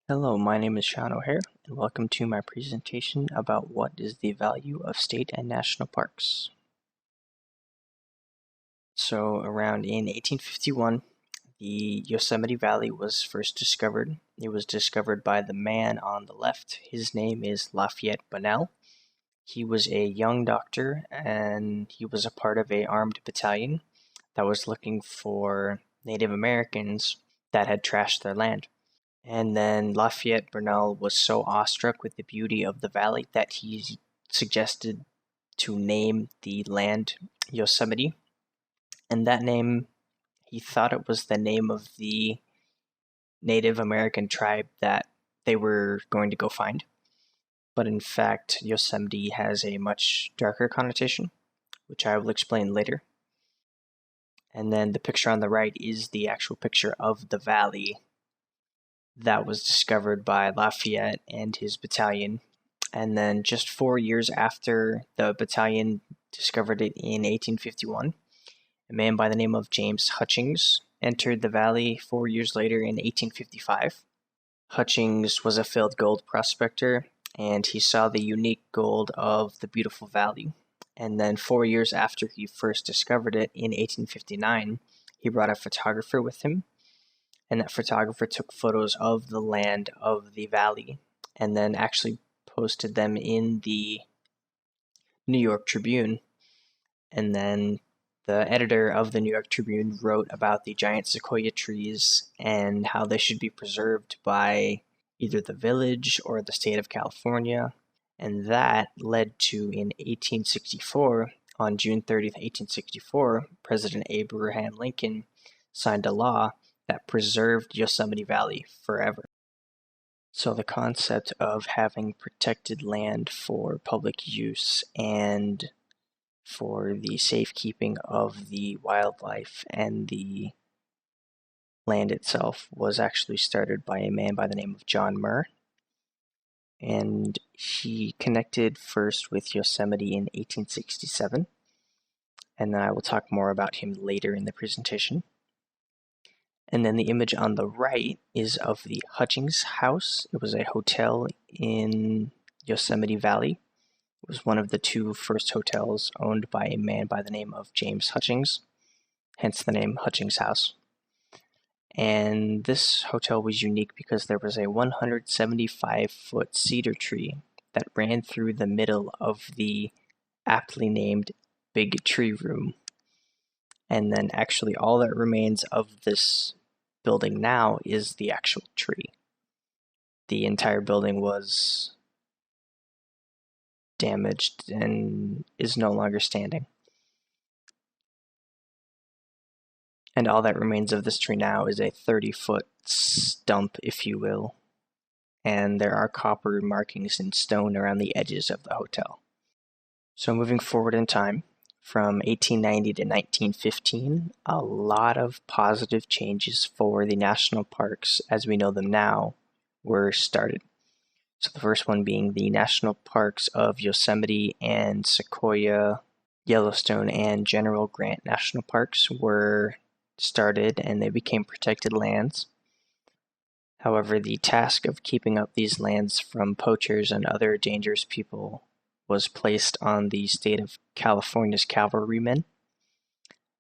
Hello, my name is Sean O'Hare, and welcome to my presentation about what is the value of state and national parks. So, around in 1851, the Yosemite Valley was first discovered. It was discovered by the man on the left. His name is Lafayette Bunnell. He was a young doctor, and he was a part of an armed battalion that was looking for Native Americans that had trashed their land. And then Lafayette Burnell was so awestruck with the beauty of the valley that he suggested to name the land Yosemite. And that name, he thought it was the name of the Native American tribe that they were going to go find. But in fact, Yosemite has a much darker connotation, which I will explain later. And then the picture on the right is the actual picture of the valley that was discovered by Lafayette and his battalion. And then just 4 years after the battalion discovered it in 1851, a man by the name of James Hutchings entered the valley 4 years later in 1855. Hutchings was a failed gold prospector, and he saw the unique gold of the beautiful valley. And then 4 years after he first discovered it in 1859, he brought a photographer with him, and that photographer took photos of the land of the valley and then actually posted them in the New York Tribune. And then the editor of the New York Tribune wrote about the giant sequoia trees and how they should be preserved by either the village or the state of California. And that led to, in 1864, on June 30th, 1864, President Abraham Lincoln signed a law that preserved Yosemite Valley forever. So the concept of having protected land for public use and for the safekeeping of the wildlife and the land itself was actually started by a man by the name of John Muir. And he connected first with Yosemite in 1867, and then I will talk more about him later in the presentation. And then the image on the right is of the Hutchings House. It was a hotel in Yosemite Valley. It was one of the two first hotels owned by a man by the name of James Hutchings, hence the name Hutchings House. And this hotel was unique because there was a 175-foot cedar tree that ran through the middle of the aptly named Big Tree Room. And then actually all that remains of this building now is the actual tree. The entire building was damaged and is no longer standing. And all that remains of this tree now is a 30-foot stump, if you will, and there are copper markings in stone around the edges of the hotel. So moving forward in time, from 1890 to 1915, a lot of positive changes for the national parks as we know them now were started. So the first one being the national parks of Yosemite and Sequoia, Yellowstone, and General Grant National Parks were started and they became protected lands. However, the task of keeping up these lands from poachers and other dangerous people was placed on the state of California's cavalrymen,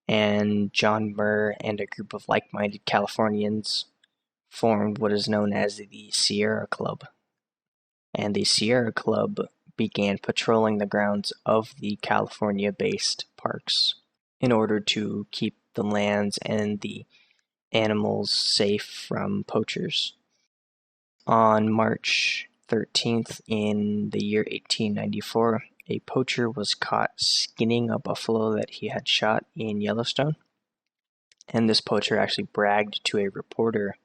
and John Muir and a group of like-minded Californians formed what is known as the Sierra Club. And the Sierra Club began patrolling the grounds of the California-based parks in order to keep the lands and the animals safe from poachers. On March 13th in the year 1894, a poacher was caught skinning a buffalo that he had shot in Yellowstone. And this poacher actually bragged to a reporter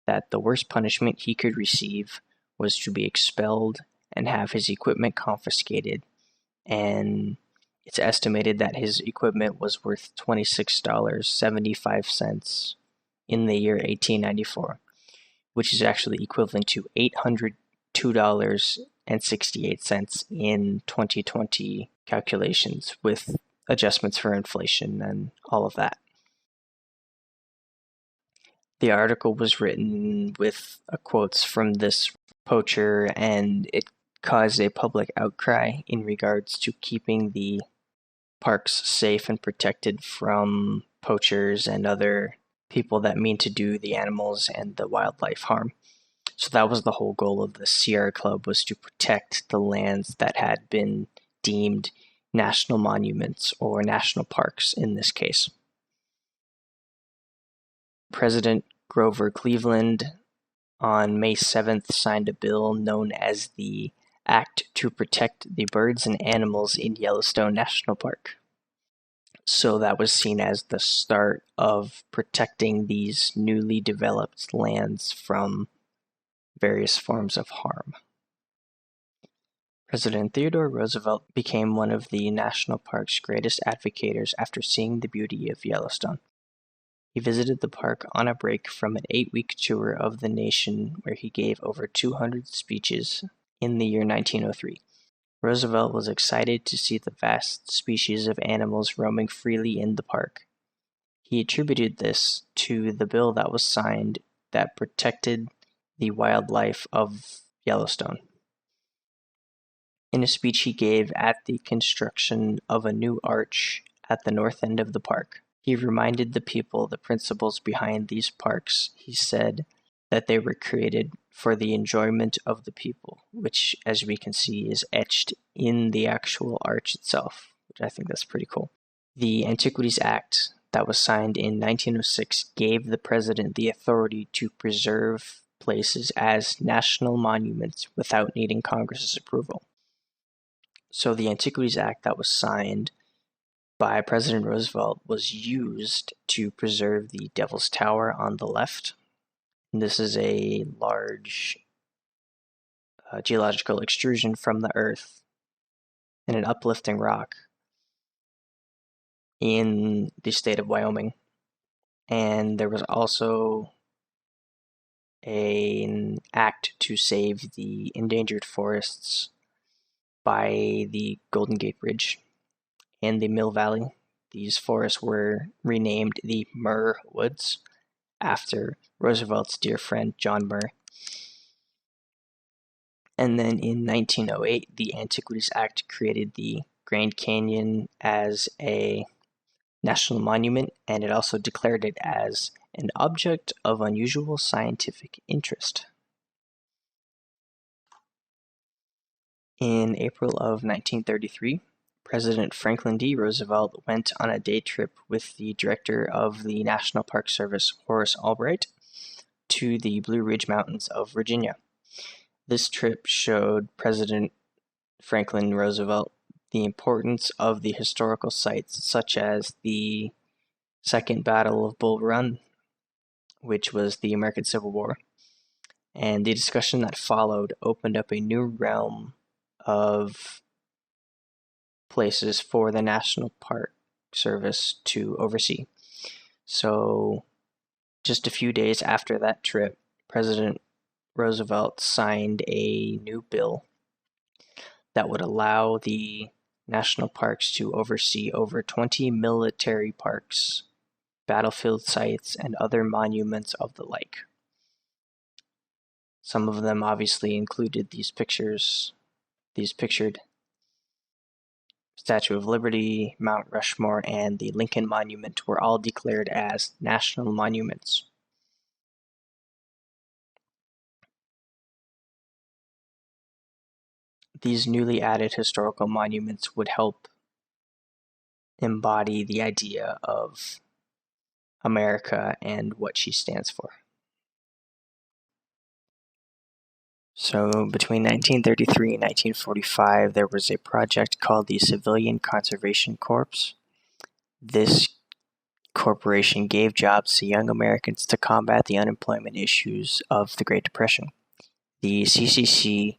that the worst punishment he could receive was to be expelled and have his equipment confiscated. And it's estimated that his equipment was worth $26.75 in the year 1894. Which is actually equivalent to $802.68 in 2020 calculations with adjustments for inflation and all of that. The article was written with quotes from this poacher, and it caused a public outcry in regards to keeping the parks safe and protected from poachers and other people that mean to do the animals and the wildlife harm. So that was the whole goal of the Sierra Club, was to protect the lands that had been deemed national monuments or national parks in this case. President Grover Cleveland on May 7th signed a bill known as the Act to Protect the Birds and Animals in Yellowstone National Park. So that was seen as the start of protecting these newly developed lands from various forms of harm. President Theodore Roosevelt became one of the national park's greatest advocates after seeing the beauty of Yellowstone. He visited the park on a break from an 8-week tour of the nation where he gave over 200 speeches in the year 1903. Roosevelt was excited to see the vast species of animals roaming freely in the park. He attributed this to the bill that was signed that protected the wildlife of Yellowstone. In a speech he gave at the construction of a new arch at the north end of the park, he reminded the people the principles behind these parks. He said that they were created for the enjoyment of the people, which, as we can see, is etched in the actual arch itself, which I think that's pretty cool. The Antiquities Act that was signed in 1906 gave the president the authority to preserve places as national monuments without needing Congress's approval. So the Antiquities Act that was signed by President Roosevelt was used to preserve the Devil's Tower on the left. And this is a large geological extrusion from the earth and an uplifting rock in the state of Wyoming. And there was also an act to save the endangered forests by the Golden Gate Bridge and the Mill Valley. These forests were renamed the Murr Woods after Roosevelt's dear friend John Murr. And then in 1908, the Antiquities Act created the Grand Canyon as a national monument, and it also declared it as an object of unusual scientific interest. In April of 1933, President Franklin D. Roosevelt went on a day trip with the director of the National Park Service, Horace Albright, to the Blue Ridge Mountains of Virginia. This trip showed President Franklin Roosevelt the importance of the historical sites, such as the Second Battle of Bull Run, which was the American Civil War. And the discussion that followed opened up a new realm of places for the National Park Service to oversee. So, just a few days after that trip, President Roosevelt signed a new bill that would allow the national parks to oversee over 20 military parks, battlefield sites, and other monuments of the like. Some of them obviously included these pictured Statue of Liberty, Mount Rushmore, and the Lincoln Monument were all declared as national monuments. These newly added historical monuments would help embody the idea of America and what she stands for. So between 1933 and 1945, there was a project called the Civilian Conservation Corps. This corporation gave jobs to young Americans to combat the unemployment issues of the Great Depression. The CCC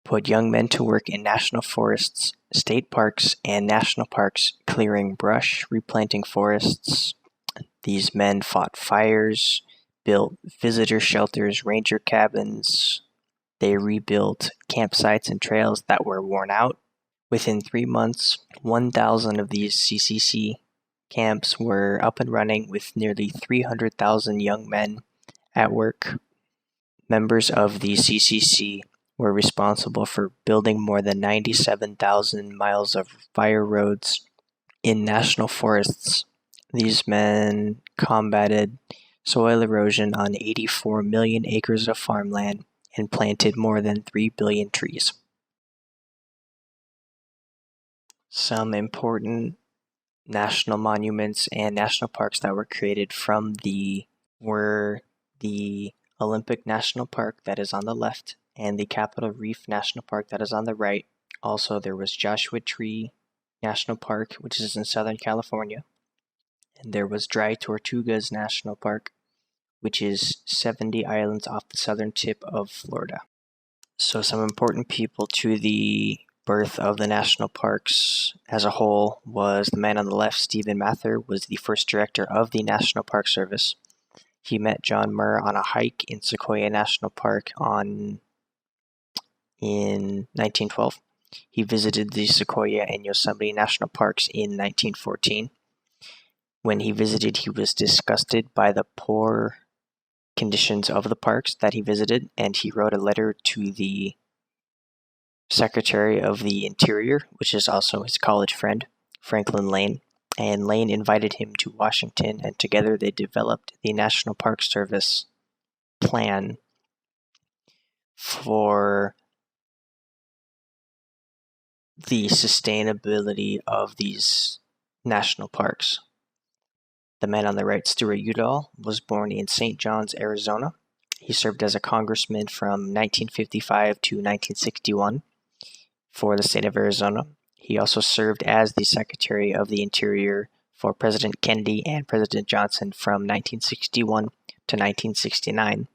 put young men to work in national forests, state parks, and national parks, clearing brush, replanting forests. These men fought fires, built visitor shelters, ranger cabins. They rebuilt campsites and trails that were worn out. Within 3 months, 1,000 of these CCC camps were up and running with nearly 300,000 young men at work. Members of the CCC were responsible for building more than 97,000 miles of fire roads in national forests. These men combated soil erosion on 84 million acres of farmland and planted more than 3 billion trees. Some important national monuments and national parks that were created were the Olympic National Park that is on the left and the Capitol Reef National Park that is on the right. Also, there was Joshua Tree National Park, which is in Southern California. And there was Dry Tortugas National Park, which is 70 islands off the southern tip of Florida. So some important people to the birth of the national parks as a whole was the man on the left, Stephen Mather, was the first director of the National Park Service. He met John Muir on a hike in Sequoia National Park in 1912. He visited the Sequoia and Yosemite National Parks in 1914. When he visited, he was disgusted by the poor conditions of the parks that he visited, and he wrote a letter to the Secretary of the Interior, which is also his college friend, Franklin Lane, and Lane invited him to Washington, and together they developed the National Park Service plan for the sustainability of these national parks. The man on the right, Stuart Udall, was born in St. John's, Arizona. He served as a congressman from 1955 to 1961 for the state of Arizona. He also served as the Secretary of the Interior for President Kennedy and President Johnson from 1961 to 1969.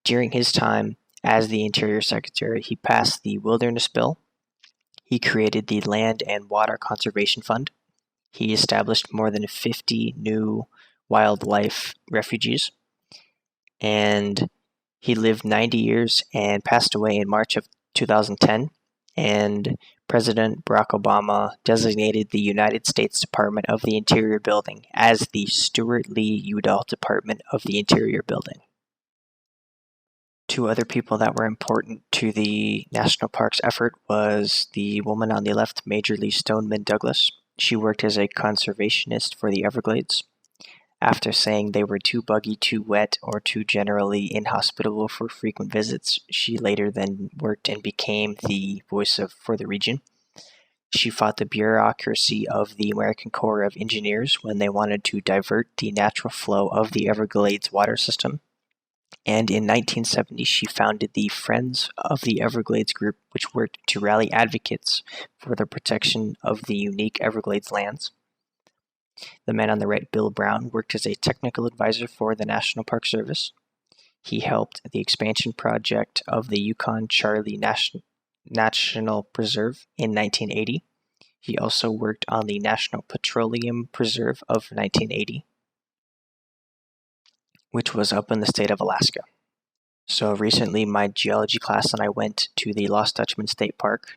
During his time as the Interior Secretary, he passed the Wilderness Bill. He created the Land and Water Conservation Fund. He established more than 50 new wildlife refuges. And he lived 90 years and passed away in March of 2010. And President Barack Obama designated the United States Department of the Interior building as the Stuart Lee Udall Department of the Interior building. Two other people that were important to the national parks effort was the woman on the left, Major Lee Stoneman Douglas. She worked as a conservationist for the Everglades. After saying they were too buggy, too wet, or too generally inhospitable for frequent visits, she later then worked and became the voice for the region. She fought the bureaucracy of the American Corps of Engineers when they wanted to divert the natural flow of the Everglades water system. And in 1970, she founded the Friends of the Everglades group, which worked to rally advocates for the protection of the unique Everglades lands. The man on the right, Bill Brown, worked as a technical advisor for the National Park Service. He helped the expansion project of the Yukon-Charlie National Preserve in 1980. He also worked on the National Petroleum Preserve of 1980, which was up in the state of Alaska. So recently, my geology class and I went to the Lost Dutchman State Park.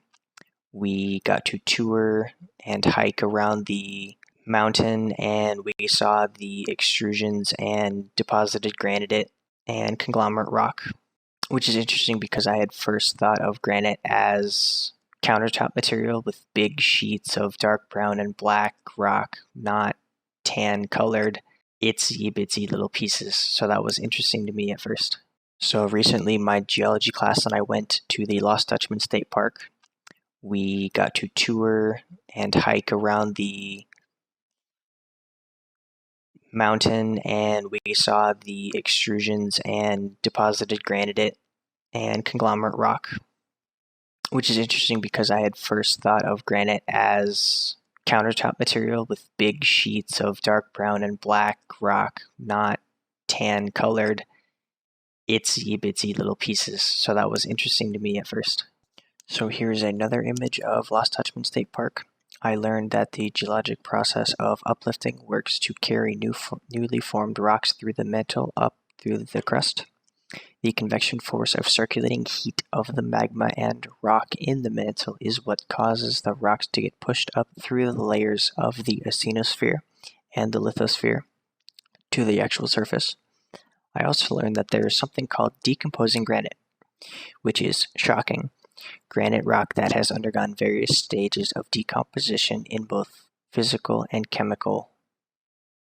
We got to tour and hike around the mountain, and we saw the extrusions and deposited granite and conglomerate rock, which is interesting because I had first thought of granite as countertop material with big sheets of dark brown and black rock, not tan colored, itsy bitsy little pieces. So that was interesting to me at first. So recently, my geology class and I went to the Lost Dutchman State Park. We got to tour and hike around the mountain, and we saw the extrusions and deposited granite and conglomerate rock, which is interesting because I had first thought of granite as countertop material with big sheets of dark brown and black rock, not tan colored, itsy bitsy little pieces. So that was interesting to me at first. So here's another image of Lost Dutchman State Park. I learned that the geologic process of uplifting works to carry newly formed rocks through the mantle up through the crust. The convection force of circulating heat of the magma and rock in the mantle is what causes the rocks to get pushed up through the layers of the asthenosphere and the lithosphere to the actual surface. I also learned that there is something called decomposing granite, which is shocking. Granite rock that has undergone various stages of decomposition in both physical and chemical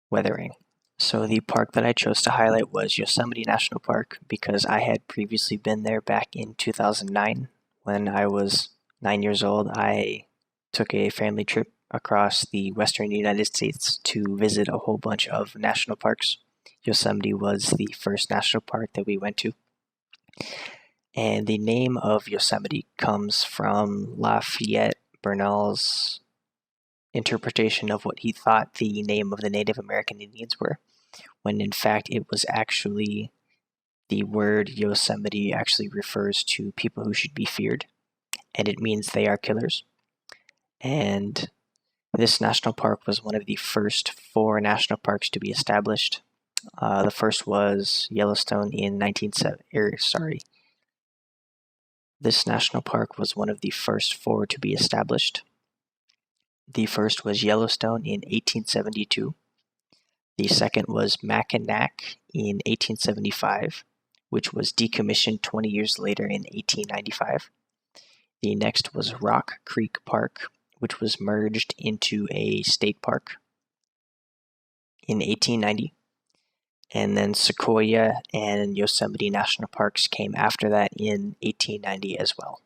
weathering. So the park that I chose to highlight was Yosemite National Park because I had previously been there back in 2009. When I was 9 years old, I took a family trip across the western United States to visit a whole bunch of national parks. Yosemite was the first national park that we went to. And the name of Yosemite comes from Lafayette Burnell's interpretation of what he thought the name of the Native American Indians were, when in fact it was actually the word Yosemite actually refers to people who should be feared, and it means they are killers. And this national park was one of the first 4 national parks to be established. The first was Yellowstone in 1970. This national park was one of the first 4 to be established. The first was Yellowstone in 1872. The second was Mackinac in 1875, which was decommissioned 20 years later in 1895. The next was Rock Creek Park, which was merged into a state park in 1890. And then Sequoia and Yosemite National Parks came after that in 1890 as well.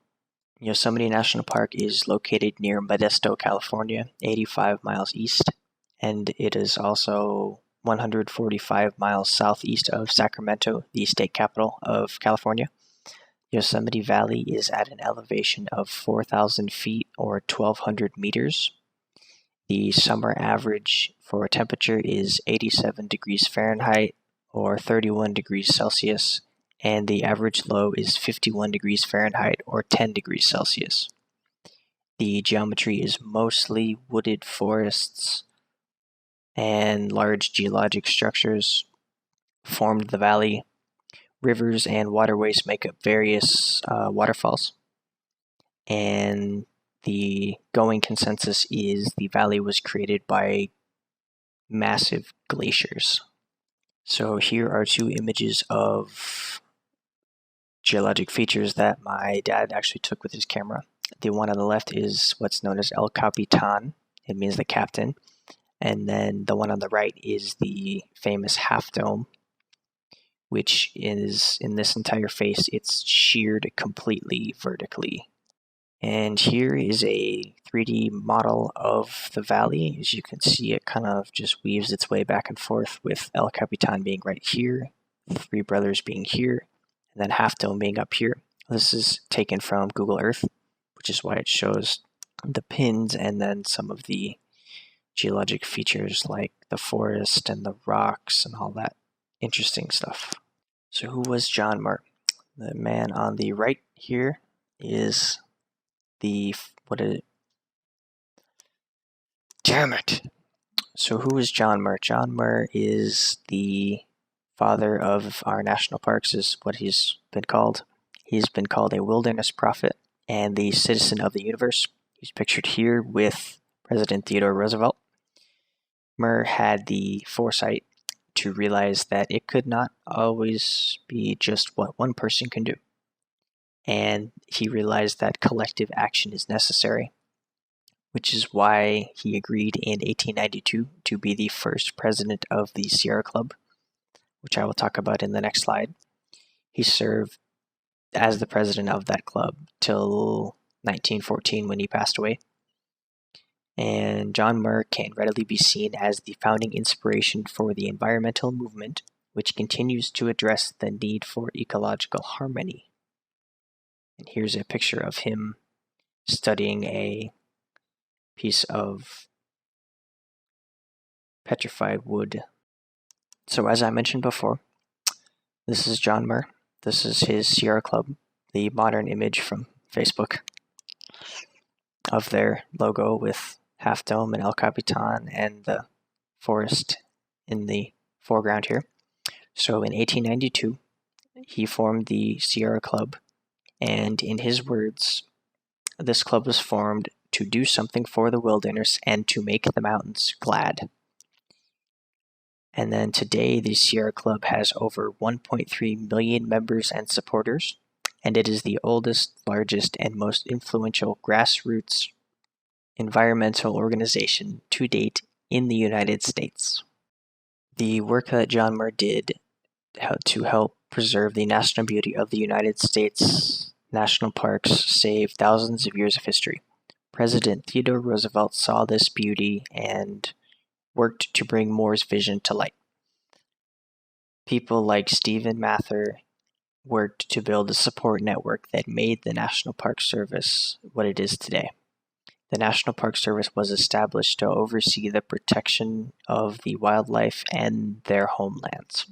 Yosemite National Park is located near Modesto, California, 85 miles east, and it is also 145 miles southeast of Sacramento, the state capital of California. Yosemite Valley is at an elevation of 4,000 feet or 1,200 meters. The summer average for temperature is 87 degrees Fahrenheit or 31 degrees Celsius, and the average low is 51 degrees Fahrenheit or 10 degrees Celsius. The geometry is mostly wooded forests, and large geologic structures formed the valley. Rivers and waterways make up various waterfalls, and the going consensus is the valley was created by massive glaciers. So here are 2 images of geologic features that my dad actually took with his camera. The one on the left is what's known as El Capitan. It means the captain. And then the one on the right is the famous half dome, which is in this entire face, it's sheared completely vertically. And here is a 3D model of the valley. As you can see, it kind of just weaves its way back and forth with El Capitan being right here, 3 Brothers being here, and then Half Dome being up here. This is taken from Google Earth, which is why it shows the pins and then some of the geologic features like the forest and the rocks and all that interesting stuff. So who was John Muir? The man on the right here is damn it. So who is John Muir? John Muir is the father of our national parks, is what he's been called. He's been called a wilderness prophet and the citizen of the universe. He's pictured here with President Theodore Roosevelt. Muir had the foresight to realize that it could not always be just what one person can do. And he realized that collective action is necessary, which is why he agreed in 1892 to be the first president of the Sierra Club, which I will talk about in the next slide. He served as the president of that club till 1914 when he passed away. And John Muir can readily be seen as the founding inspiration for the environmental movement, which continues to address the need for ecological harmony. And here's a picture of him studying a piece of petrified wood. So as I mentioned before, this is John Muir. This is his Sierra Club, the modern image from Facebook of their logo with Half Dome and El Capitan and the forest in the foreground here. So in 1892, he formed the Sierra Club, and in his words, this club was formed to do something for the wilderness and to make the mountains glad. And then today, the Sierra Club has over 1.3 million members and supporters, and it is the oldest, largest, and most influential grassroots environmental organization to date in the United States. The work that John Muir did to help preserve the national beauty of the United States national parks saved thousands of years of history. President Theodore Roosevelt saw this beauty and worked to bring Muir's vision to light. People like Stephen Mather worked to build a support network that made the National Park Service what it is today. The National Park Service was established to oversee the protection of the wildlife and their homelands,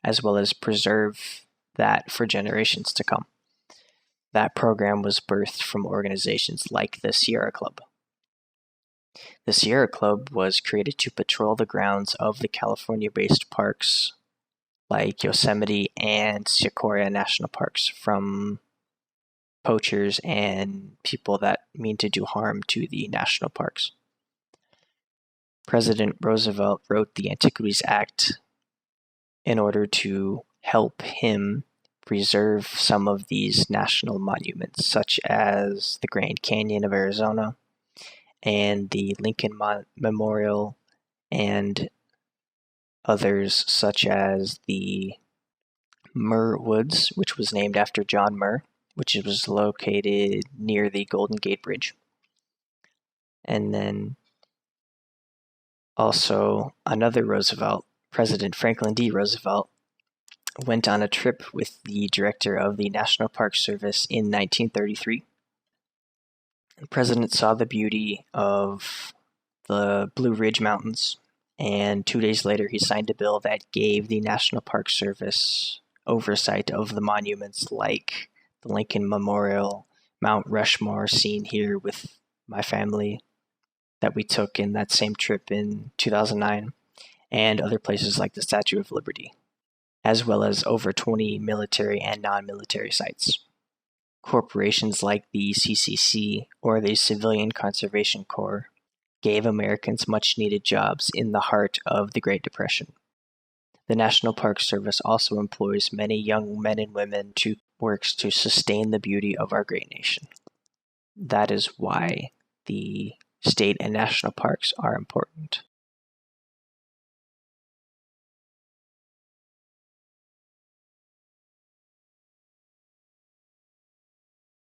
as well as preserve that for generations to come. That program was birthed from organizations like the Sierra Club. The Sierra Club was created to patrol the grounds of the California-based parks like Yosemite and Sequoia National Parks from poachers and people that mean to do harm to the national parks. President Roosevelt wrote the Antiquities Act in order to help him preserve some of these national monuments, such as the Grand Canyon of Arizona and the Lincoln Memorial, and others such as the Muir Woods, which was named after John Muir, which was located near the Golden Gate Bridge. And then also another Roosevelt, President Franklin D. Roosevelt, went on a trip with the director of the National Park Service in 1933. The president saw the beauty of the Blue Ridge Mountains, and 2 days later he signed a bill that gave the National Park Service oversight of the monuments like the Lincoln Memorial, Mount Rushmore, seen here with my family that we took in that same trip in 2009, and other places like the Statue of Liberty, as well as over 20 military and non-military sites. Corporations like the CCC, or the Civilian Conservation Corps, gave Americans much-needed jobs in the heart of the Great Depression. The National Park Service also employs many young men and women to works to sustain the beauty of our great nation. That is why the state and national parks are important.